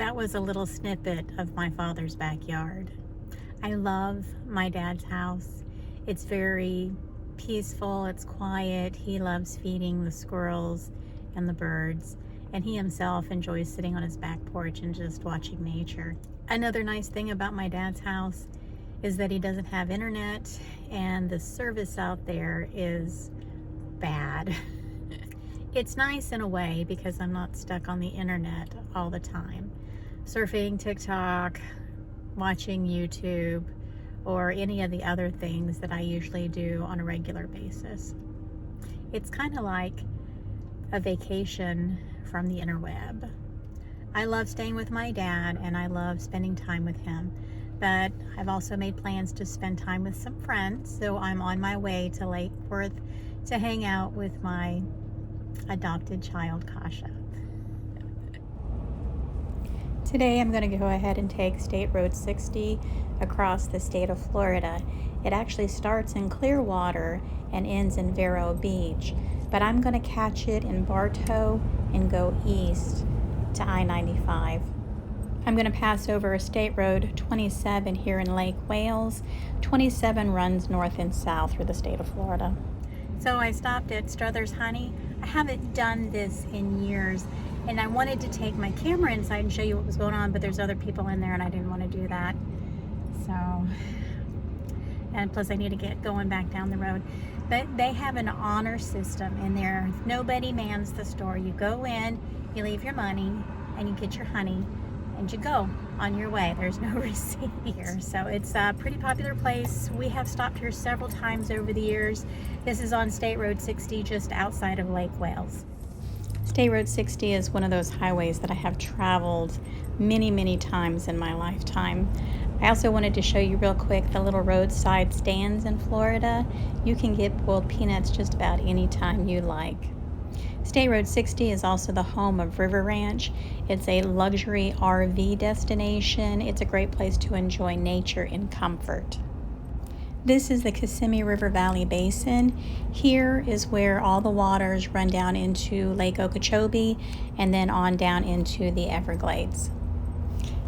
That was a little snippet of my father's backyard. I love my dad's house. It's very peaceful, it's quiet. He loves feeding the squirrels and the birds, and he himself enjoys sitting on his back porch and just watching nature. Another nice thing about my dad's house is that he doesn't have internet, and the service out there is bad. It's nice in a way because I'm not stuck on the internet all the time, surfing TikTok, watching YouTube, or any of the other things that I usually do on a regular basis. It's kind of like a vacation from the interweb. I love staying with my dad and I love spending time with him, but I've also made plans to spend time with some friends, so I'm on my way to Lake Worth to hang out with my adopted child, Kasha. Today I'm going to go ahead and take State Road 60 across the state of Florida. It actually starts in Clearwater and ends in Vero Beach, but I'm going to catch it in Bartow and go east to I-95. I'm going to pass over State Road 27 here in Lake Wales. 27 runs north and south through the state of Florida. So I stopped at Struthers Honey. I haven't done this in years, and I wanted to take my camera inside and show you what was going on, but there's other people in there and I didn't want to do that. So, and plus I need to get going back down the road. But they have an honor system in there. Nobody mans the store. You go in, you leave your money, and you get your honey, and you go on your way. There's no receipt here. So it's a pretty popular place. We have stopped here several times over the years. This is on State Road 60, just outside of Lake Wales. State Road 60 is one of those highways that I have traveled many times in my lifetime. I also wanted to show you real quick the little roadside stands in Florida. You can get boiled peanuts just about any time you like. State Road 60 is also the home of River Ranch. It's a luxury RV destination. It's a great place to enjoy nature in comfort. This is the Kissimmee River Valley Basin. Here is where all the waters run down into Lake Okeechobee and then on down into the Everglades.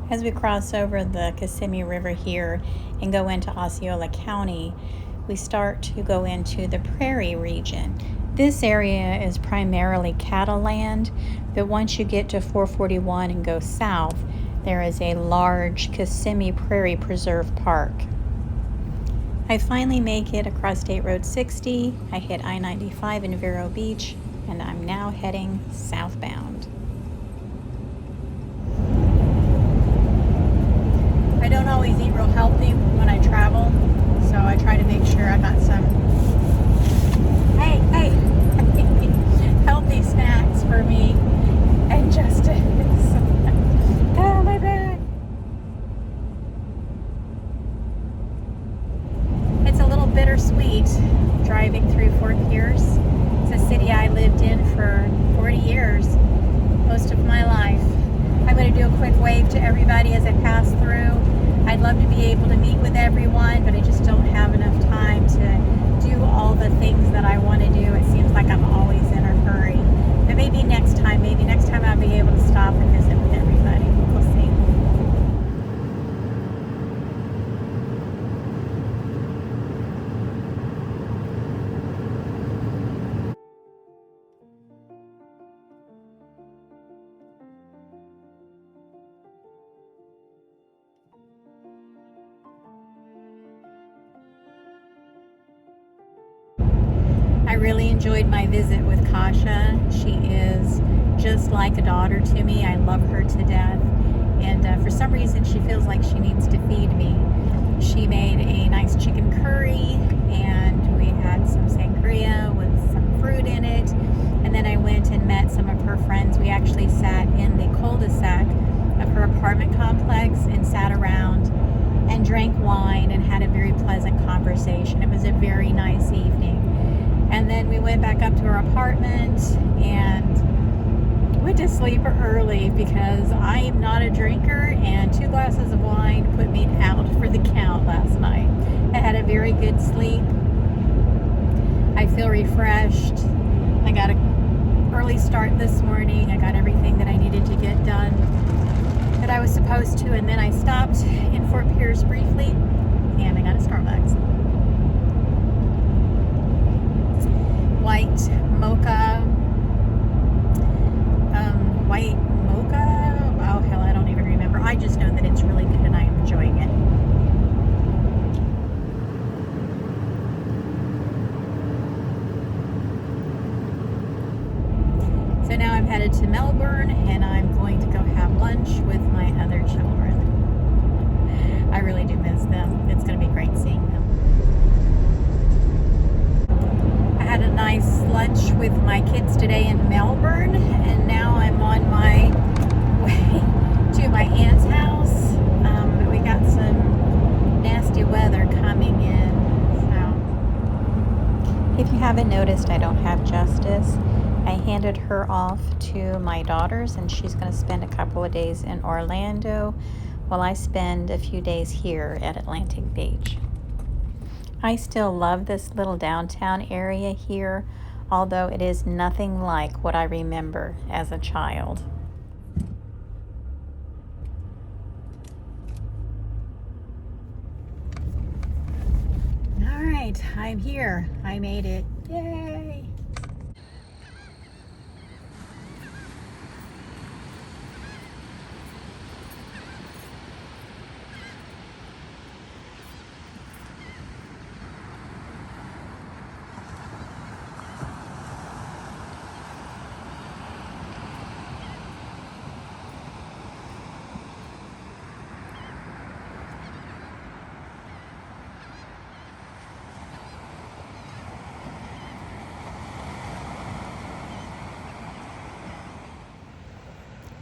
As we cross over the Kissimmee River here and go into Osceola County, we start to go into the prairie region. This area is primarily cattle land, but once you get to 441 and go south, there is a large Kissimmee Prairie Preserve Park. I finally make it across State Road 60. I hit I-95 in Vero Beach, and I'm now heading southbound. I don't always eat real healthy when I travel, so I try to make sure I got some healthy snacks for me and Justice. Oh, my back. It's a little bittersweet driving through Fort Pierce. It's a city I lived in for 40 years, most of my life. I'm going to do a quick wave to everybody as I pass through. I'd love to be able to meet with everyone, but I just don't have enough time to do all the things that I want to do. It seems like I'm always in a hurry. But maybe next time I'll be able to stop and visit with everybody. We'll see. I really enjoyed my visit with Kasha. She is just like a daughter to me. I love her to death. And for some reason, she feels like she needs to feed me. She made a nice chicken curry, and we had some sangria with some fruit in it. And then I went and met some of her friends. We actually sat in the cul-de-sac of her apartment complex and sat around and drank wine and had a very pleasant conversation. It was a very nice evening. And then we went back up to her apartment and went to sleep early because I am not a drinker, and 2 glasses of wine put me out for the count last night. I had a very good sleep. I feel refreshed. I got an early start this morning. I got everything that I needed to get done. that I was supposed to, and then I stopped in Fort Pierce briefly and I got a Starbucks. White mocha, oh hell, I don't even remember. I just know that it's really good and I'm enjoying it. So now I'm headed to Melbourne and I'm going to go have lunch with my other children. I really do miss them. It's going to be great seeing them. I had a nice lunch with my kids today in Melbourne, and now I'm on my way to my aunt's house. We got some nasty weather coming in. So, if you haven't noticed, I don't have Justice. I handed her off to my daughters, and she's going to spend a couple of days in Orlando while I spend a few days here at Atlantic Beach. I still love this little downtown area here, although it is nothing like what I remember as a child. All right, I'm here. I made it. Yay!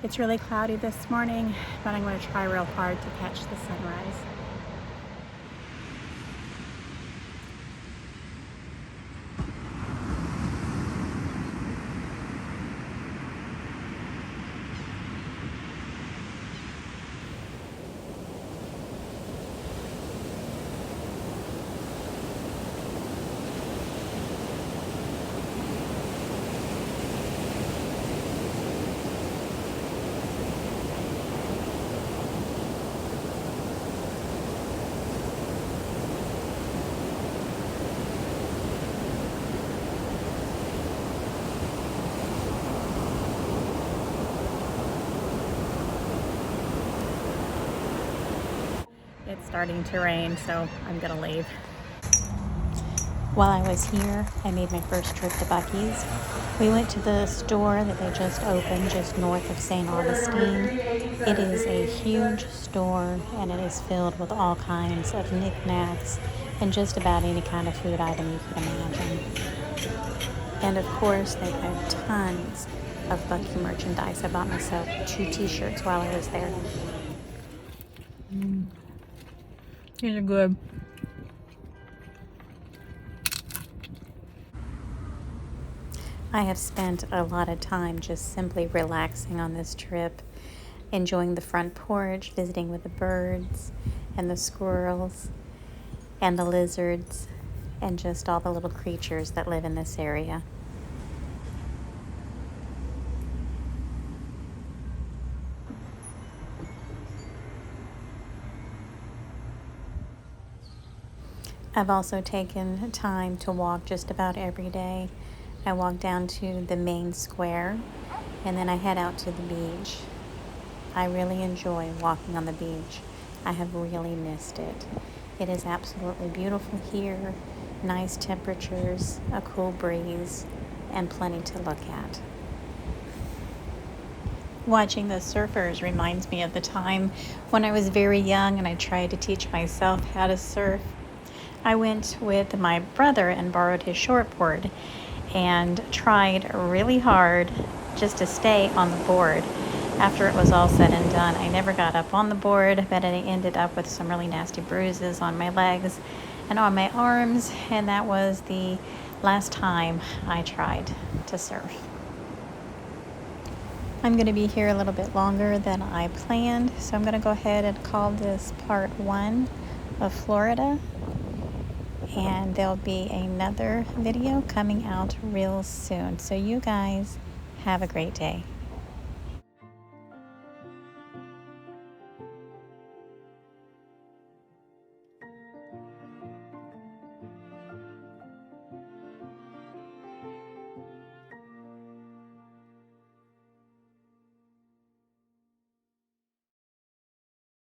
It's really cloudy this morning, but I'm going to try real hard to catch the sunrise. It's starting to rain, so I'm gonna leave. While I was here, I made my first trip to Buc-ee's. We went to the store that they just opened just north of St. Augustine. It is a huge store, and it is filled with all kinds of knickknacks and just about any kind of food item you could imagine. And of course, they had tons of Buc-ee merchandise. I bought myself 2 t-shirts while I was there. These are good. I have spent a lot of time just simply relaxing on this trip, enjoying the front porch, visiting with the birds and the squirrels and the lizards and just all the little creatures that live in this area. I've also taken time to walk just about every day. I walk down to the main square and then I head out to the beach. I really enjoy walking on the beach. I have really missed it. It is absolutely beautiful here, nice temperatures, a cool breeze, and plenty to look at. Watching the surfers reminds me of the time when I was very young and I tried to teach myself how to surf. I went with my brother and borrowed his shortboard and tried really hard just to stay on the board. After it was all said and done, I never got up on the board, but I ended up with some really nasty bruises on my legs and on my arms, and that was the last time I tried to surf. I'm going to be here a little bit longer than I planned, so I'm going to go ahead and call this part 1 of Florida. And there'll be another video coming out real soon. So you guys have a great day.